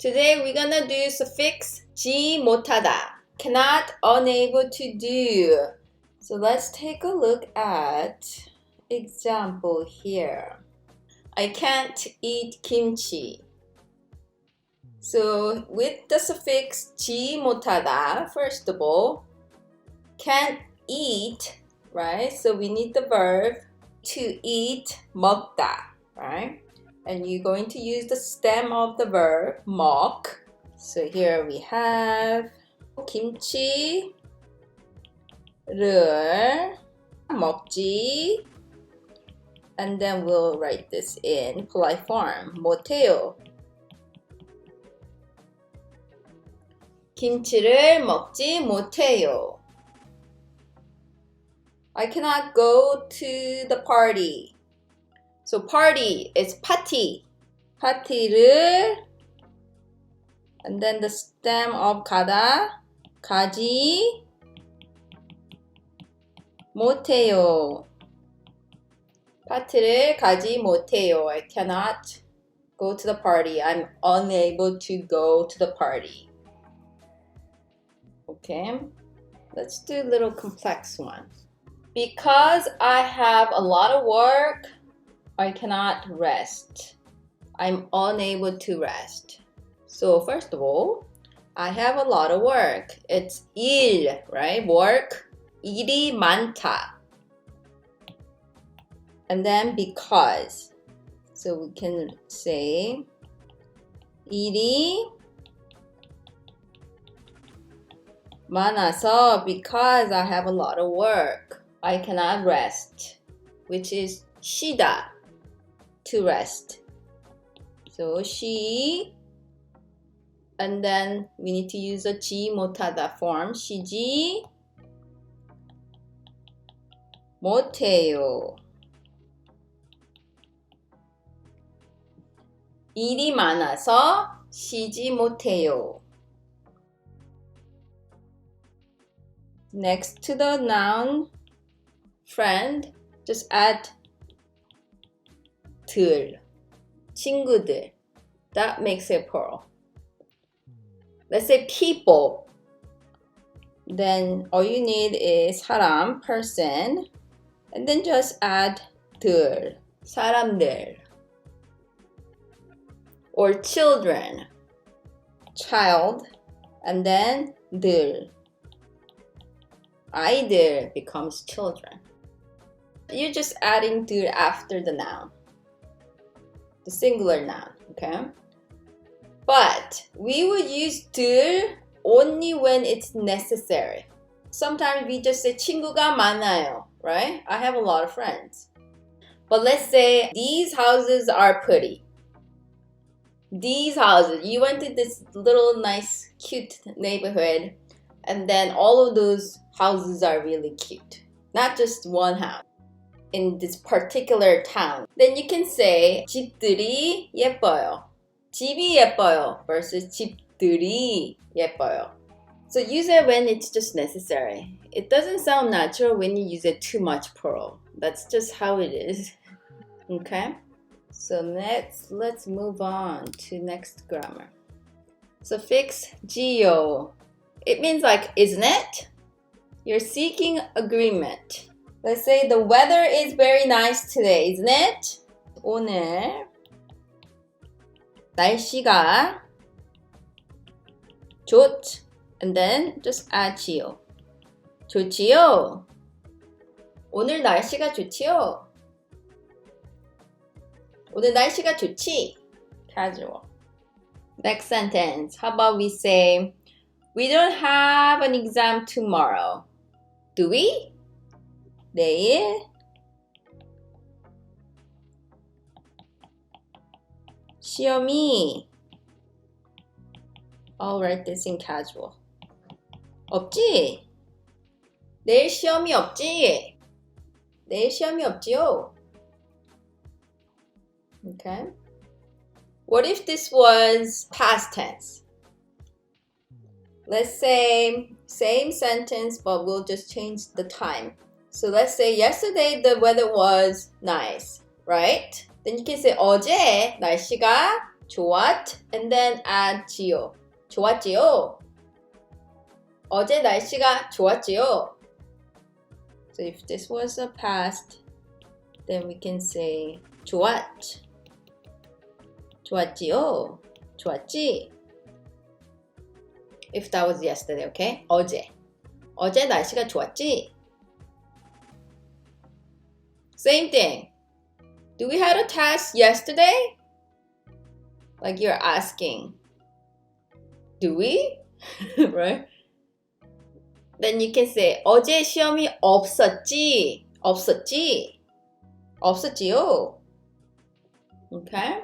Today we're gonna do suffix 지 못하다. Cannot, unable to do. So let's take a look at example here. I can't eat kimchi. So with the suffix 지 못하다, first of all, can't eat, right? So we need the verb to eat, 먹다, right? And you're going to use the stem of the verb, 먹. So here we have 김치를 먹지. And then we'll write this in polite form, 못해요. 김치를 먹지 못해요. I cannot go to the party. So party is 파티. 파티를 and then the stem of 가다, 가지 못해요. 파티를 가지 못해요. I cannot go to the party. I'm unable to go to the party. Okay, let's do a little complex one. Because I have a lot of work, I cannot rest. I'm unable to rest. So first of all, I have a lot of work. It's 일, right? Work. 일이 많다. And then because. So we can say 일이 많아서 because I have a lot of work, I cannot rest, which is 쉬다, to rest. So 쉬, and then we need to use a 지 못하다 form. 쉬지 못해요. 일이 많아서 쉬지 못해요. Next to the noun friend, just add 들, 친구들. That makes it plural. Let's say people. Then all you need is 사람, person, and then just add 들, 사람들. Or children, child, and then 들. 아이들 becomes children. You're just adding 들 after the noun, the singular noun, okay? But we would use 들 only when it's necessary. Sometimes we just say 친구가 많아요, right? I have a lot of friends. But let's say these houses are pretty. These houses, you went to this little nice cute neighborhood, and then all of those houses are really cute. Not just one house in this particular town. Then you can say 집들이 예뻐요. 집이 예뻐요 versus 집들이 예뻐요. So use it when it's just necessary. It doesn't sound natural when you use it too much plural. That's just how it is. Okay? So let's move on to next grammar. Suffix geo. It means like, isn't it? You're seeking agreement. Let's say the weather is very nice today, isn't it? 오늘 날씨가 좋, and then just add 지요. 좋지요? 오늘 날씨가 좋지요? 오늘 날씨가 좋지? Casual. Next sentence. How about we say, we don't have an exam tomorrow. Do we? 내일 시험이, I'll write this in casual. 없지? 내일 시험이 없지? 내일 시험이 없지요? Okay. What if this was past tense? Let's say same sentence, but we'll just change the time. So let's say yesterday the weather was nice, right? Then you can say 어제 날씨가 좋았 and then add 지요. 좋았지요. 어제 날씨가 좋았지요. So if this was a past, then we can say 좋았. 좋았지요. 좋았지. If that was yesterday, okay? 어제 날씨가 좋았지? Same thing. Do we have a test yesterday? Like you're asking. Do we? Right? Then you can say 어제 시험이 없었지? 없었지요. Okay?